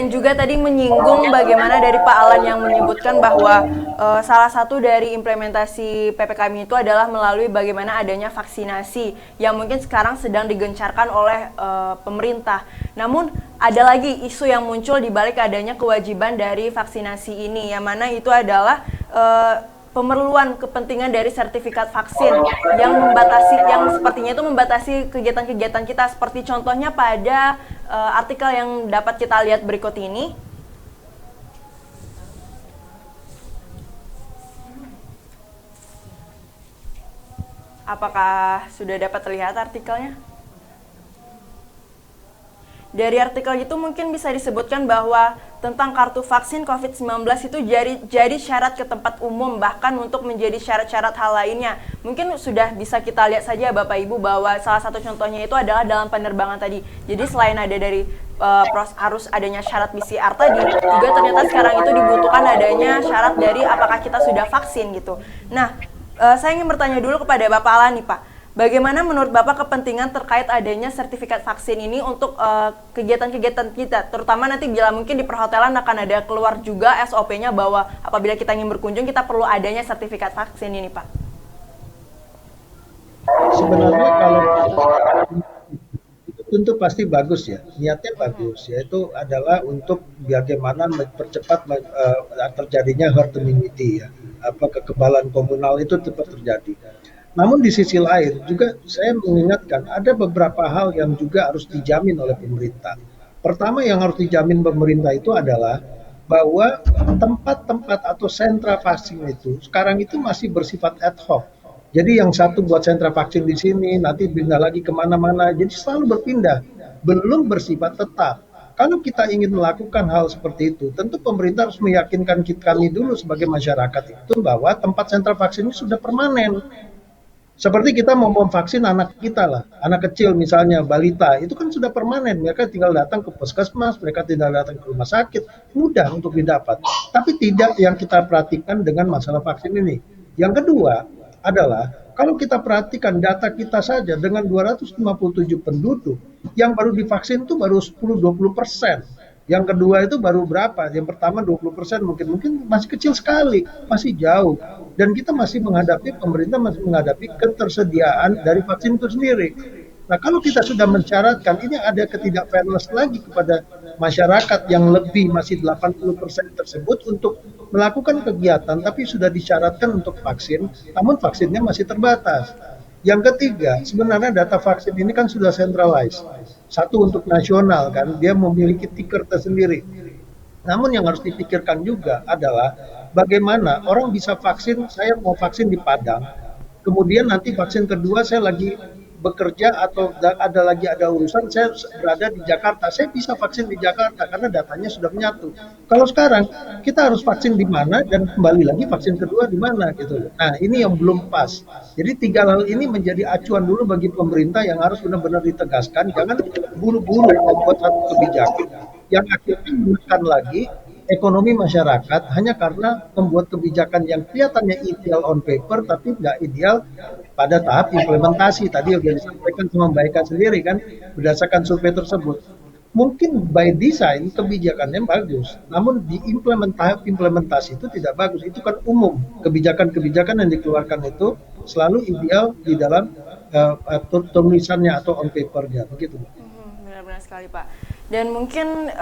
dan juga tadi menyinggung bagaimana dari Pak Alan yang menyebutkan bahwa salah satu dari implementasi PPKM itu adalah melalui bagaimana adanya vaksinasi yang mungkin sekarang sedang digencarkan oleh pemerintah. Namun ada lagi isu yang muncul di balik adanya kewajiban dari vaksinasi ini, yang mana itu adalah pemerluan kepentingan dari sertifikat vaksin yang membatasi, yang sepertinya itu membatasi kegiatan-kegiatan kita, seperti contohnya pada artikel yang dapat kita lihat berikut ini. Apakah sudah dapat terlihat artikelnya? Dari artikel itu mungkin bisa disebutkan bahwa tentang kartu vaksin COVID-19 itu jadi syarat ke tempat umum, bahkan untuk menjadi syarat-syarat hal lainnya. Mungkin sudah bisa kita lihat saja Bapak Ibu bahwa salah satu contohnya itu adalah dalam penerbangan tadi. Jadi selain ada dari harus adanya syarat PCR tadi, juga ternyata sekarang itu dibutuhkan adanya syarat dari apakah kita sudah vaksin gitu. Nah, saya ingin bertanya dulu kepada Bapak Alan nih Pak. Bagaimana menurut Bapak kepentingan terkait adanya sertifikat vaksin ini untuk kegiatan-kegiatan kita, terutama nanti bila mungkin di perhotelan akan ada keluar juga SOP-nya bahwa apabila kita ingin berkunjung kita perlu adanya sertifikat vaksin ini, Pak? Sebenarnya kalau itu tentu pasti bagus ya, niatnya bagus, yaitu adalah untuk bagaimana mempercepat terjadinya herd immunity ya, kekebalan komunal itu cepat terjadi. Namun di sisi lain juga saya mengingatkan ada beberapa hal yang juga harus dijamin oleh pemerintah. Pertama yang harus dijamin pemerintah itu adalah bahwa tempat-tempat atau sentra vaksin itu sekarang itu masih bersifat ad hoc. Jadi yang satu buat sentra vaksin di sini, nanti pindah lagi kemana-mana. Jadi selalu berpindah, belum bersifat tetap. Kalau kita ingin melakukan hal seperti itu, tentu pemerintah harus meyakinkan kami dulu sebagai masyarakat itu bahwa tempat sentra vaksin ini sudah permanen. Seperti kita mau memvaksin anak kita lah, anak kecil misalnya, balita, itu kan sudah permanen, mereka tinggal datang ke puskesmas, mereka tinggal datang ke rumah sakit, mudah untuk didapat. Tapi tidak yang kita perhatikan dengan masalah vaksin ini. Yang kedua adalah, kalau kita perhatikan data kita saja dengan 257 penduduk, yang baru divaksin itu baru 10-20%. Yang kedua itu baru berapa? Yang pertama 20% mungkin masih kecil sekali, masih jauh. Dan kita masih menghadapi, pemerintah masih menghadapi ketersediaan dari vaksin itu sendiri. Nah kalau kita sudah mensyaratkan, ini ada ketidakfairness lagi kepada masyarakat yang lebih masih 80% tersebut untuk melakukan kegiatan, tapi sudah disyaratkan untuk vaksin, namun vaksinnya masih terbatas. Yang ketiga, sebenarnya data vaksin ini kan sudah centralized. Satu untuk nasional kan, dia memiliki tiker tersendiri. Namun yang harus dipikirkan juga adalah bagaimana orang bisa vaksin, saya mau vaksin di Padang, kemudian nanti vaksin kedua saya lagi bekerja atau ada urusan, saya berada di Jakarta, saya bisa vaksin di Jakarta karena datanya sudah menyatu. Kalau sekarang kita harus vaksin di mana dan kembali lagi vaksin kedua di mana gitu. Nah ini yang belum pas. Jadi tiga hal ini menjadi acuan dulu bagi pemerintah yang harus benar-benar ditegaskan, jangan buru-buru membuat satu kebijakan yang akhirnya menekan lagi ekonomi masyarakat hanya karena membuat kebijakan yang kelihatannya ideal on paper tapi tidak ideal pada tahap implementasi. Tadi sudah disampaikan sama Mbak Eka sendiri kan, berdasarkan survei tersebut. Mungkin by design kebijakannya bagus, namun di tahap implementasi itu tidak bagus. Itu kan umum, kebijakan-kebijakan yang dikeluarkan itu selalu ideal di dalam tulisannya atau on papernya, begitu. Benar-benar sekali Pak. Dan mungkin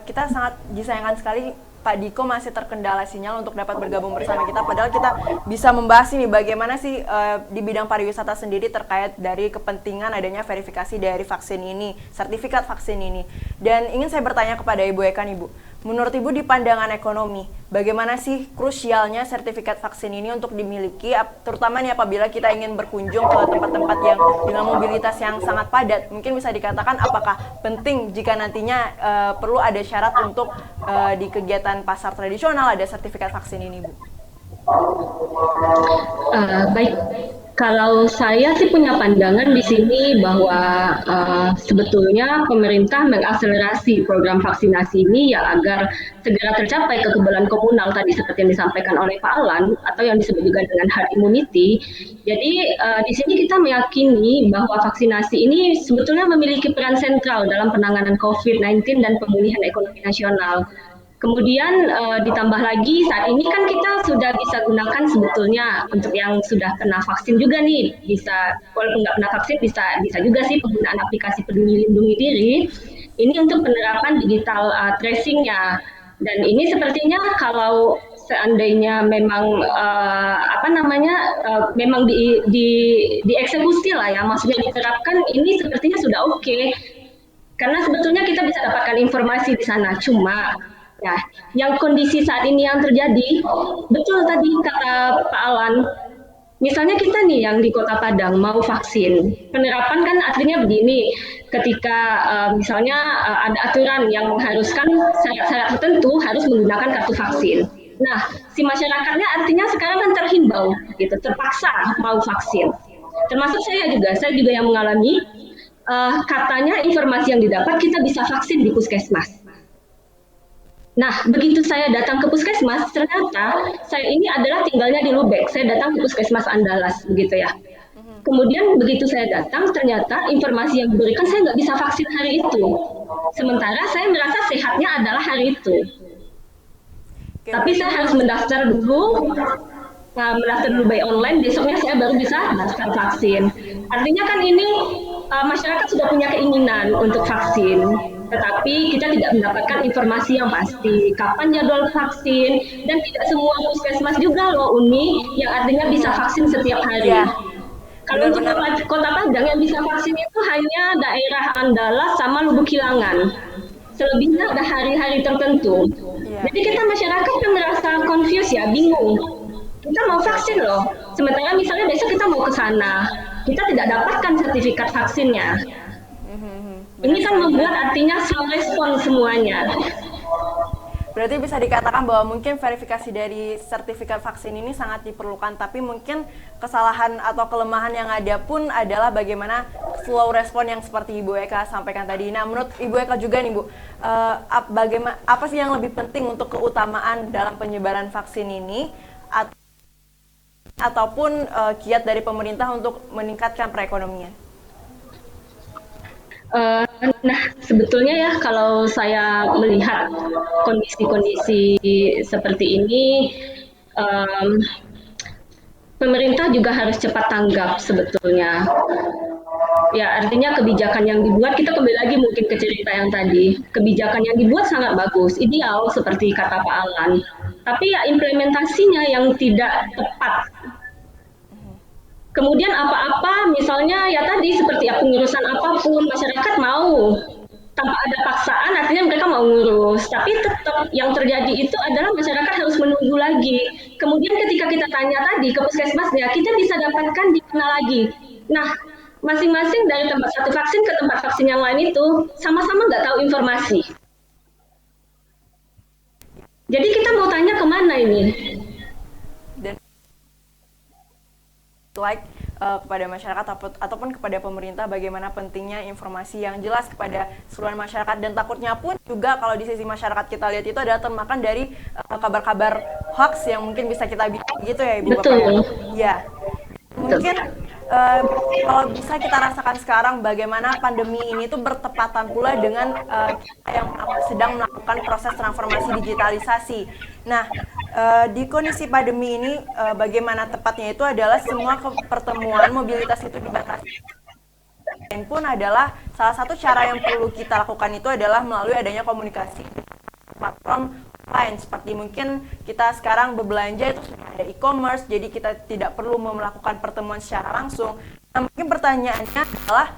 kita sangat disayangkan sekali Pak Diko masih terkendala sinyal untuk dapat bergabung bersama kita. Padahal kita bisa membahas ini bagaimana sih di bidang pariwisata sendiri terkait dari kepentingan adanya verifikasi dari vaksin ini, sertifikat vaksin ini. Dan ingin saya bertanya kepada Ibu Eka nih Bu, menurut Ibu di pandangan ekonomi, bagaimana sih krusialnya sertifikat vaksin ini untuk dimiliki, terutama nih apabila kita ingin berkunjung ke tempat-tempat yang dengan mobilitas yang sangat padat. Mungkin bisa dikatakan apakah penting jika nantinya perlu ada syarat untuk di kegiatan pasar tradisional ada sertifikat vaksin ini, Bu? Baik, Kalau saya sih punya pandangan di sini bahwa sebetulnya pemerintah mengakselerasi program vaksinasi ini ya agar segera tercapai kekebalan komunal tadi seperti yang disampaikan oleh Pak Alan atau yang disebut juga dengan herd immunity. Jadi di sini kita meyakini bahwa vaksinasi ini sebetulnya memiliki peran sentral dalam penanganan COVID-19 dan pemulihan ekonomi nasional. Kemudian ditambah lagi saat ini kan kita sudah bisa gunakan sebetulnya untuk yang sudah kena vaksin juga nih, bisa walaupun nggak kena vaksin bisa juga sih penggunaan aplikasi Peduli Lindungi Diri ini untuk penerapan digital tracingnya. Dan ini sepertinya kalau seandainya memang memang dieksekusi lah ya, maksudnya diterapkan ini sepertinya sudah oke. Karena sebetulnya kita bisa dapatkan informasi di sana, cuma ya, yang kondisi saat ini yang terjadi, betul tadi kata Pak Alan, misalnya kita nih yang di Kota Padang mau vaksin, penerapan kan artinya begini, ketika misalnya ada aturan yang mengharuskan syarat-syarat tertentu harus menggunakan kartu vaksin. Nah, si masyarakatnya artinya sekarang kan terhimbau, gitu, terpaksa mau vaksin. Termasuk saya juga yang mengalami, katanya informasi yang didapat kita bisa vaksin di puskesmas. Nah, begitu saya datang ke puskesmas, ternyata saya ini adalah tinggalnya di Lubek. Saya datang ke puskesmas Andalas, begitu ya. Kemudian begitu saya datang, ternyata informasi yang diberikan saya nggak bisa vaksin hari itu. Sementara saya merasa sehatnya adalah hari itu. Tapi saya harus mendaftar dulu by online, besoknya saya baru bisa daftar vaksin. Artinya kan ini masyarakat sudah punya keinginan untuk vaksin, tetapi kita tidak mendapatkan informasi yang pasti kapan jadwal vaksin, dan tidak semua puskesmas juga loh Uni yang artinya bisa vaksin setiap hari. Ya. Kalau untuk Kota Padang yang bisa vaksin itu hanya daerah Andalas sama Lubuk Kilangan. Selebihnya ada hari-hari tertentu. Ya. Jadi kita masyarakat kan merasa confused ya, bingung. Kita mau vaksin loh, sementara misalnya besok kita mau ke sana, kita tidak dapatkan sertifikat vaksinnya. Ini kan membuat artinya slow respon semuanya. Berarti bisa dikatakan bahwa mungkin verifikasi dari sertifikat vaksin ini sangat diperlukan, tapi mungkin kesalahan atau kelemahan yang ada pun adalah bagaimana slow respon yang seperti Ibu Eka sampaikan tadi. Nah, menurut Ibu Eka juga nih Bu, apa sih yang lebih penting untuk keutamaan dalam penyebaran vaksin ini, ataupun kiat dari pemerintah untuk meningkatkan perekonomian? Nah, sebetulnya ya kalau saya melihat kondisi-kondisi seperti ini, pemerintah juga harus cepat tanggap sebetulnya. Ya, artinya kebijakan yang dibuat, kita kembali lagi mungkin ke cerita yang tadi, kebijakan yang dibuat sangat bagus, ideal seperti kata Pak Alan, tapi ya implementasinya yang tidak tepat. Kemudian apa-apa, misalnya ya tadi seperti pengurusan apapun, masyarakat mau. Tanpa ada paksaan, artinya mereka mau ngurus. Tapi tetap yang terjadi itu adalah masyarakat harus menunggu lagi. Kemudian ketika kita tanya tadi ke puskesmasnya, kita bisa dapatkan di mana lagi. Nah, masing-masing dari tempat satu vaksin ke tempat vaksin yang lain itu sama-sama nggak tahu informasi. Jadi kita mau tanya kemana ini? Kepada masyarakat ataupun kepada pemerintah bagaimana pentingnya informasi yang jelas kepada seluruh masyarakat, dan takutnya pun juga kalau di sisi masyarakat kita lihat itu adalah termakan dari kabar-kabar hoax yang mungkin bisa kita bilang gitu ya Ibu. Betul. Bapak ya. Mungkin kalau bisa kita rasakan sekarang bagaimana pandemi ini tuh bertepatan pula dengan kita yang sedang melakukan proses transformasi digitalisasi. Nah, di kondisi pandemi ini bagaimana tepatnya itu adalah semua pertemuan mobilitas itu dibatasi. Dan pun adalah salah satu cara yang perlu kita lakukan itu adalah melalui adanya komunikasi platform lain, seperti mungkin kita sekarang berbelanja itu sudah ada e-commerce, jadi kita tidak perlu melakukan pertemuan secara langsung. Nah, mungkin pertanyaannya adalah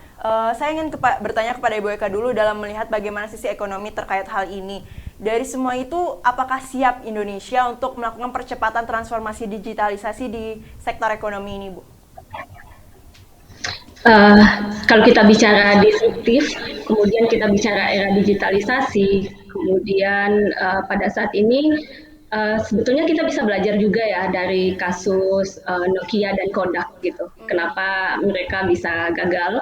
saya ingin bertanya kepada Ibu Eka dulu dalam melihat bagaimana sisi ekonomi terkait hal ini. Dari semua itu, apakah siap Indonesia untuk melakukan percepatan transformasi digitalisasi di sektor ekonomi ini, Bu? Kalau kita bicara disruptif, kemudian kita bicara era digitalisasi, kemudian pada saat ini sebetulnya kita bisa belajar juga ya dari kasus Nokia dan Kodak gitu. Kenapa mereka bisa gagal?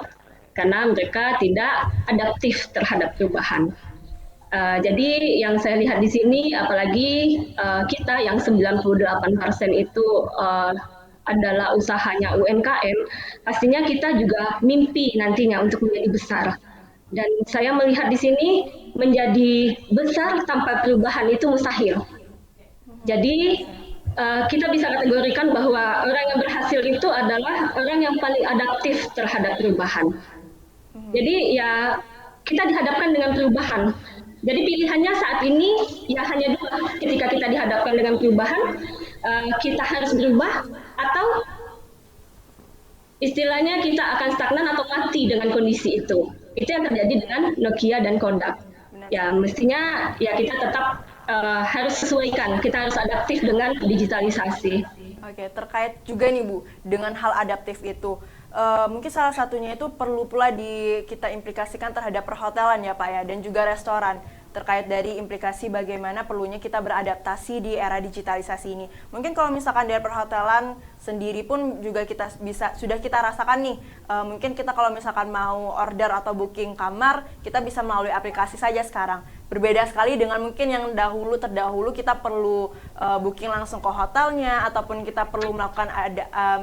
Karena mereka tidak adaptif terhadap perubahan. Jadi yang saya lihat di sini, apalagi kita yang 98% itu adalah usahanya UMKM, pastinya kita juga mimpi nantinya untuk menjadi besar. Dan saya melihat di sini menjadi besar tanpa perubahan itu mustahil. Jadi kita bisa kategorikan bahwa orang yang berhasil itu adalah orang yang paling adaptif terhadap perubahan. Jadi ya kita dihadapkan dengan perubahan. Jadi pilihannya saat ini ya hanya dua. Ketika kita dihadapkan dengan perubahan, kita harus berubah atau istilahnya kita akan stagnan atau mati dengan kondisi itu. Itu yang terjadi dengan Nokia dan Kodak. Ya mestinya ya kita tetap harus sesuaikan, kita harus adaptif dengan digitalisasi. Oke, terkait juga nih Bu, dengan hal adaptif itu, mungkin salah satunya itu perlu pula kita implikasikan terhadap perhotelan ya Pak ya, dan juga restoran, terkait dari implikasi bagaimana perlunya kita beradaptasi di era digitalisasi ini. Mungkin kalau misalkan dari perhotelan sendiri pun juga sudah kita rasakan nih, mungkin kita kalau misalkan mau order atau booking kamar, kita bisa melalui aplikasi saja sekarang. Berbeda sekali dengan mungkin yang terdahulu kita perlu booking langsung ke hotelnya, ataupun kita perlu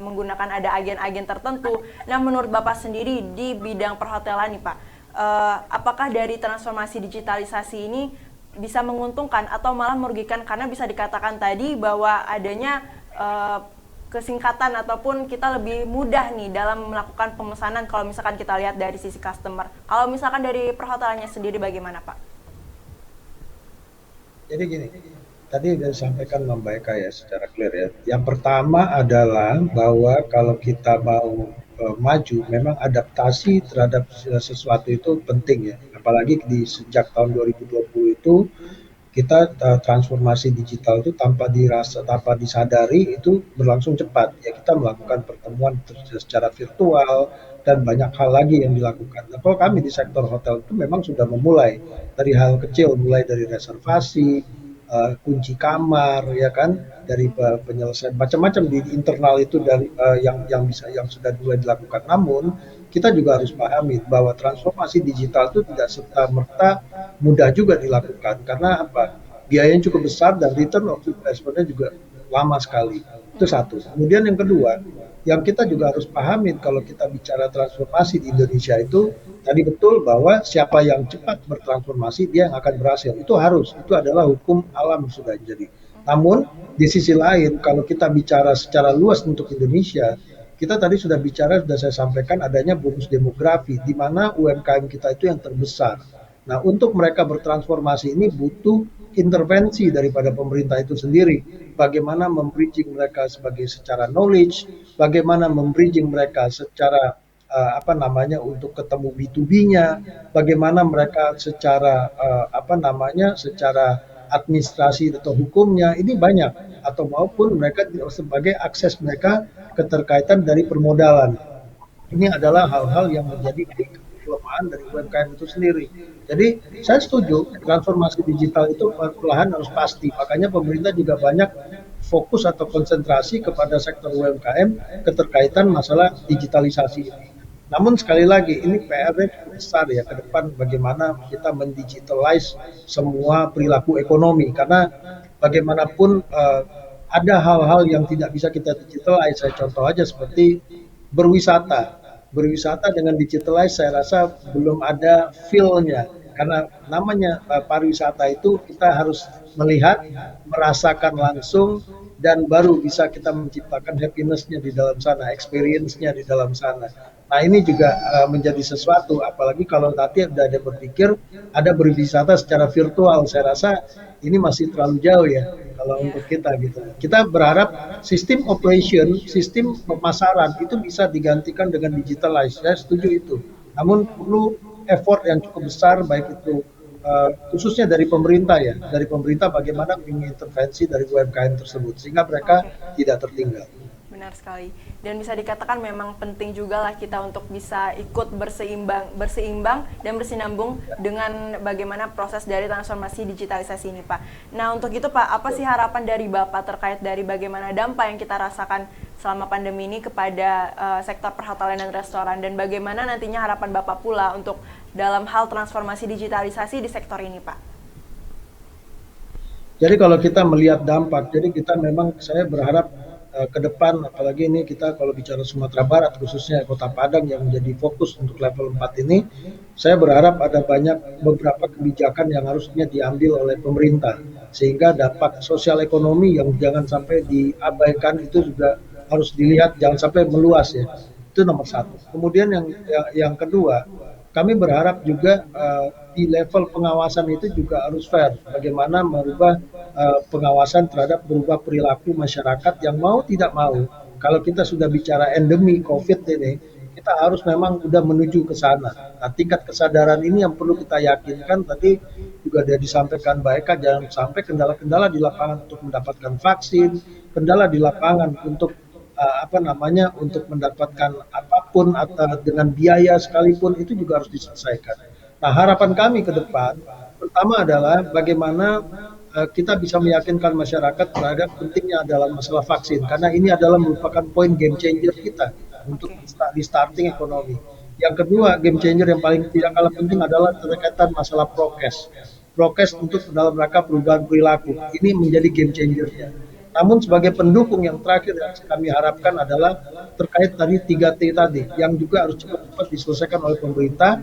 menggunakan ada agen-agen tertentu. Nah, menurut Bapak sendiri di bidang perhotelan nih Pak, apakah dari transformasi digitalisasi ini bisa menguntungkan atau malah merugikan, karena bisa dikatakan tadi bahwa adanya kesingkatan ataupun kita lebih mudah nih dalam melakukan pemesanan kalau misalkan kita lihat dari sisi customer. Kalau misalkan dari perhotelannya sendiri bagaimana Pak? Jadi gini, tadi sudah disampaikan Mbak Eka ya secara clear ya. Yang pertama adalah bahwa kalau kita mau maju, memang adaptasi terhadap sesuatu itu penting ya. Apalagi sejak tahun 2020 itu kita transformasi digital itu tanpa disadari itu berlangsung cepat. Ya kita melakukan pertemuan secara virtual dan banyak hal lagi yang dilakukan. Nah, kalau kami di sektor hotel itu memang sudah memulai dari hal kecil, mulai dari reservasi, kunci kamar, ya kan, dari penyelesaian macam-macam di internal itu dari yang sudah mulai dilakukan. Namun kita juga harus pahami bahwa transformasi digital itu tidak serta-merta mudah juga dilakukan, karena apa? Biayanya cukup besar dan return of investment-nya juga lama sekali. Itu satu. Kemudian yang kedua, yang kita juga harus pahami kalau kita bicara transformasi di Indonesia itu, tadi betul bahwa siapa yang cepat bertransformasi dia yang akan berhasil. Itu adalah hukum alam sudah jadi. Namun di sisi lain kalau kita bicara secara luas untuk Indonesia, kita tadi sudah saya sampaikan adanya bonus demografi di mana UMKM kita itu yang terbesar. Nah, untuk mereka bertransformasi ini butuh intervensi daripada pemerintah itu sendiri. Bagaimana membridging mereka secara knowledge, bagaimana membridging mereka secara untuk ketemu B2B-nya, bagaimana mereka secara secara administrasi atau hukumnya ini banyak, atau maupun mereka sebagai akses mereka keterkaitan dari permodalan. Ini adalah hal-hal yang menjadi kelemahan dari UMKM itu sendiri. Jadi saya setuju transformasi digital itu perlahan harus pasti. Makanya pemerintah juga banyak fokus atau konsentrasi kepada sektor UMKM keterkaitan masalah digitalisasi ini. Namun sekali lagi ini PR-nya besar ya ke depan, bagaimana kita mendigitalize semua perilaku ekonomi, karena bagaimanapun ada hal-hal yang tidak bisa kita digitalize. Saya contoh aja seperti berwisata dengan digitalize saya rasa belum ada feel-nya, karena namanya pariwisata itu kita harus melihat, merasakan langsung, dan baru bisa kita menciptakan happiness-nya di dalam sana, experience-nya di dalam sana. Nah ini juga menjadi sesuatu, apalagi kalau nanti ada berpikir ada berwisata secara virtual, saya rasa ini masih terlalu jauh ya kalau untuk kita gitu. Kita berharap sistem operation, sistem pemasaran itu bisa digantikan dengan digitalize. Saya setuju itu. Namun perlu effort yang cukup besar, baik itu khususnya dari pemerintah ya. Dari pemerintah bagaimana mengintervensi dari UMKM tersebut sehingga mereka tidak tertinggal. Benar sekali. Dan bisa dikatakan memang penting juga lah kita untuk bisa ikut berseimbang dan bersinambung dengan bagaimana proses dari transformasi digitalisasi ini, Pak. Nah, untuk itu, Pak, apa sih harapan dari Bapak terkait dari bagaimana dampak yang kita rasakan selama pandemi ini kepada sektor perhotelan dan restoran, dan bagaimana nantinya harapan Bapak pula untuk dalam hal transformasi digitalisasi di sektor ini, Pak? Jadi kalau kita melihat dampak, jadi kita memang saya berharap ke depan, apalagi ini kita kalau bicara Sumatera Barat, khususnya Kota Padang yang menjadi fokus untuk level 4 ini, saya berharap ada beberapa kebijakan yang harusnya diambil oleh pemerintah, sehingga dampak sosial ekonomi yang jangan sampai diabaikan itu juga harus dilihat, jangan sampai meluas ya. Itu nomor satu. Kemudian yang kedua, kami berharap juga di level pengawasan itu juga harus fair. Bagaimana merubah pengawasan terhadap berubah perilaku masyarakat yang mau tidak mau. Kalau kita sudah bicara endemi COVID ini, kita harus memang sudah menuju ke sana. Nah, tingkat kesadaran ini yang perlu kita yakinkan. Tadi juga sudah disampaikan Mbak Eka, jangan sampai kendala-kendala di lapangan untuk mendapatkan vaksin, kendala di lapangan untuk untuk mendapatkan apapun atau dengan biaya sekalipun itu juga harus diselesaikan. Nah, harapan kami ke depan pertama adalah bagaimana kita bisa meyakinkan masyarakat terhadap pentingnya adalah masalah vaksin, karena ini adalah merupakan poin game changer kita untuk restarting ekonomi. Yang kedua, game changer yang paling tidak kalah penting adalah terkaitan masalah prokes untuk dalam rangka perubahan perilaku. Ini menjadi game changer-nya. Namun sebagai pendukung yang terakhir yang kami harapkan adalah terkait dari 3T tadi, yang juga harus cepat-cepat diselesaikan oleh pemerintah.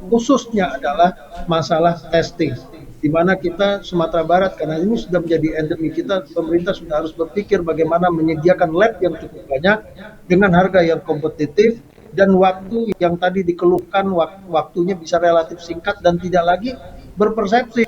Khususnya adalah masalah testing, di mana kita Sumatera Barat, karena ini sudah menjadi endemi kita, pemerintah sudah harus berpikir bagaimana menyediakan lab yang cukup banyak dengan harga yang kompetitif dan waktu yang tadi dikeluhkan waktunya bisa relatif singkat dan tidak lagi berpersepsi.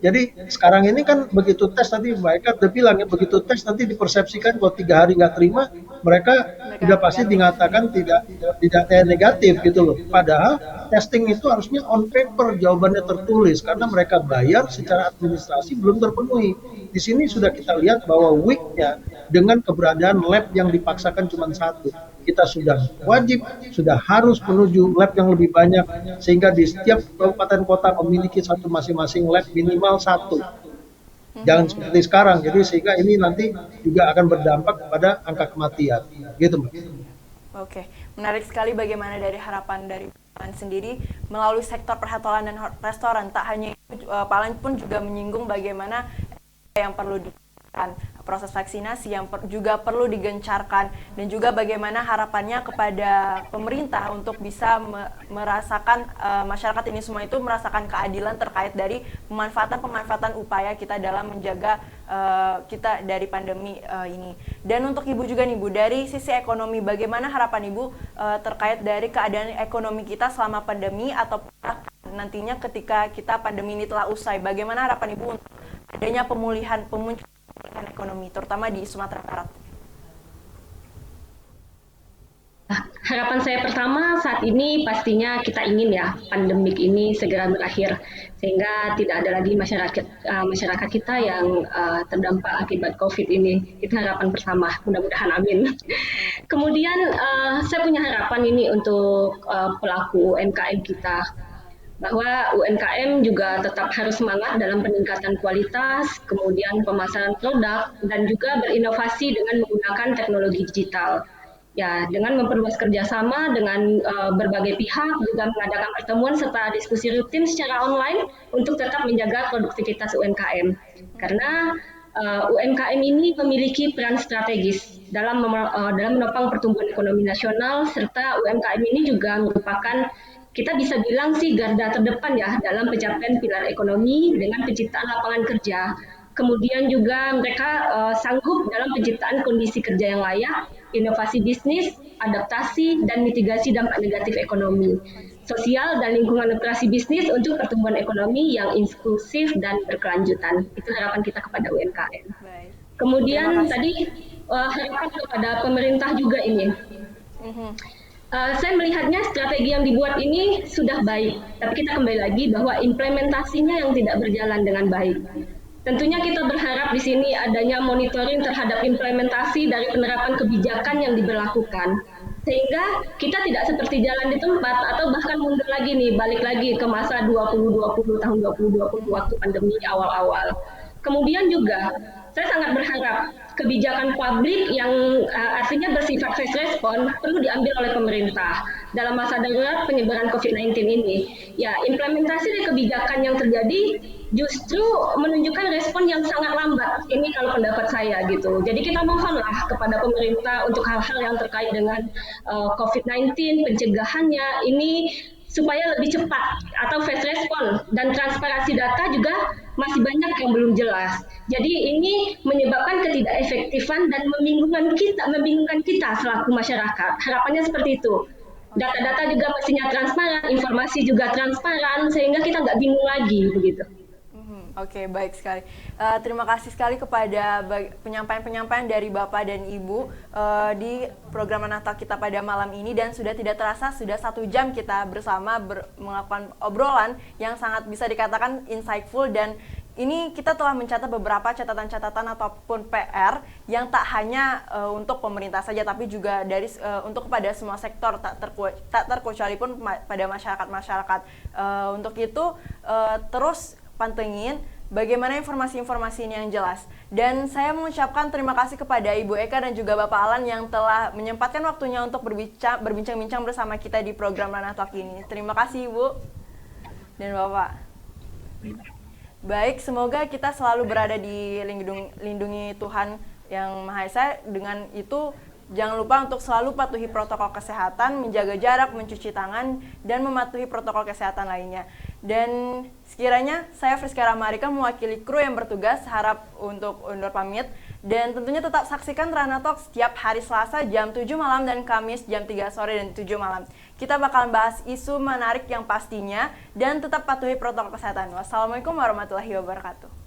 Jadi sekarang ini kan begitu tes, tadi Mbak Eka udah bilang ya, begitu tes nanti dipersepsikan kalau 3 hari nggak terima, mereka sudah pasti dikatakan tidak negatif gitu loh. Padahal testing itu harusnya on paper, jawabannya tertulis, karena mereka bayar secara administrasi belum terpenuhi. Di sini sudah kita lihat bahwa weak-nya dengan keberadaan lab yang dipaksakan cuma satu. Kita sudah wajib, sudah harus menuju lab yang lebih banyak, sehingga di setiap kabupaten kota memiliki satu masing-masing lab minimal satu. Jangan seperti sekarang, jadi sehingga ini nanti juga akan berdampak kepada angka kematian. Gitu, Mbak. Oke, menarik sekali bagaimana dari harapan dari Pak sendiri melalui sektor perhotelan dan restoran. Tak hanya itu, Pak Lan pun juga menyinggung bagaimana yang perlu dilakukan, proses vaksinasi yang juga perlu digencarkan, dan juga bagaimana harapannya kepada pemerintah untuk bisa merasakan masyarakat ini semua itu merasakan keadilan terkait dari pemanfaatan upaya kita dalam menjaga kita dari pandemi ini. Dan untuk Ibu juga nih Bu, dari sisi ekonomi bagaimana harapan Ibu terkait dari keadaan ekonomi kita selama pandemi atau nantinya ketika kita pandemi ini telah usai, bagaimana harapan Ibu untuk adanya pemulihan ekonomi, terutama di Sumatera Barat? Harapan saya pertama saat ini pastinya kita ingin ya pandemik ini segera berakhir, sehingga tidak ada lagi masyarakat kita yang terdampak akibat COVID ini. Itu harapan pertama, mudah-mudahan amin. Kemudian saya punya harapan ini untuk pelaku UMKM kita, bahwa UMKM juga tetap harus semangat dalam peningkatan kualitas, kemudian pemasaran produk, dan juga berinovasi dengan menggunakan teknologi digital. Ya, dengan memperluas kerjasama dengan berbagai pihak, juga mengadakan pertemuan serta diskusi rutin secara online untuk tetap menjaga produktivitas UMKM. Karena UMKM ini memiliki peran strategis dalam menopang pertumbuhan ekonomi nasional, serta UMKM ini juga merupakan, kita bisa bilang sih, garda terdepan ya dalam pencapaian pilar ekonomi dengan penciptaan lapangan kerja. Kemudian juga mereka sanggup dalam penciptaan kondisi kerja yang layak, inovasi bisnis, adaptasi, dan mitigasi dampak negatif ekonomi, sosial, dan lingkungan operasi bisnis untuk pertumbuhan ekonomi yang inklusif dan berkelanjutan. Itu harapan kita kepada UMKM. Kemudian tadi harapan kepada pemerintah juga ini. Saya melihatnya strategi yang dibuat ini sudah baik, tapi kita kembali lagi bahwa implementasinya yang tidak berjalan dengan baik. Tentunya kita berharap di sini adanya monitoring terhadap implementasi dari penerapan kebijakan yang diberlakukan. Sehingga kita tidak seperti jalan di tempat atau bahkan mundur lagi nih, balik lagi ke masa 2020, tahun 2020 waktu pandemi awal-awal. Kemudian juga saya sangat berharap kebijakan publik yang artinya bersifat fast response perlu diambil oleh pemerintah dalam masa darurat penyebaran COVID-19 ini. Ya, implementasi dari kebijakan yang terjadi justru menunjukkan respon yang sangat lambat. Ini kalau pendapat saya gitu. Jadi kita mohonlah kepada pemerintah untuk hal-hal yang terkait dengan COVID-19, pencegahannya ini supaya lebih cepat atau fast response, dan transparansi data juga masih banyak yang belum jelas. Jadi ini menyebabkan ketidakefektifan dan membingungkan kita selaku masyarakat. Harapannya seperti itu. Data-data juga mestinya transparan, informasi juga transparan, sehingga kita nggak bingung lagi begitu. Oke, baik sekali. Terima kasih sekali kepada penyampaian-penyampaian dari Bapak dan Ibu di program Natal kita pada malam ini, dan sudah tidak terasa sudah 1 jam kita bersama melakukan obrolan yang sangat bisa dikatakan insightful, dan ini kita telah mencatat beberapa catatan-catatan ataupun PR yang tak hanya untuk pemerintah saja, tapi juga untuk kepada semua sektor, tak terkecuali pun pada masyarakat. Untuk itu terus pantengin bagaimana informasi-informasi ini yang jelas. Dan saya mengucapkan terima kasih kepada Ibu Eka dan juga Bapak Alan yang telah menyempatkan waktunya untuk berbincang-bincang bersama kita di program Ranah Talk ini. Terima kasih Ibu dan Bapak. Baik, semoga kita selalu berada di lindungi Tuhan Yang Maha Esa. Dengan itu, jangan lupa untuk selalu patuhi protokol kesehatan, menjaga jarak, mencuci tangan, dan mematuhi protokol kesehatan lainnya. Dan sekiranya saya Friska Ramarika mewakili kru yang bertugas, harap untuk undur pamit. Dan tentunya tetap saksikan Ranah Talk setiap hari Selasa jam 7 malam dan Kamis jam 3 sore dan 7 malam. Kita bakalan bahas isu menarik yang pastinya dan tetap patuhi protokol kesehatan. Wassalamualaikum warahmatullahi wabarakatuh.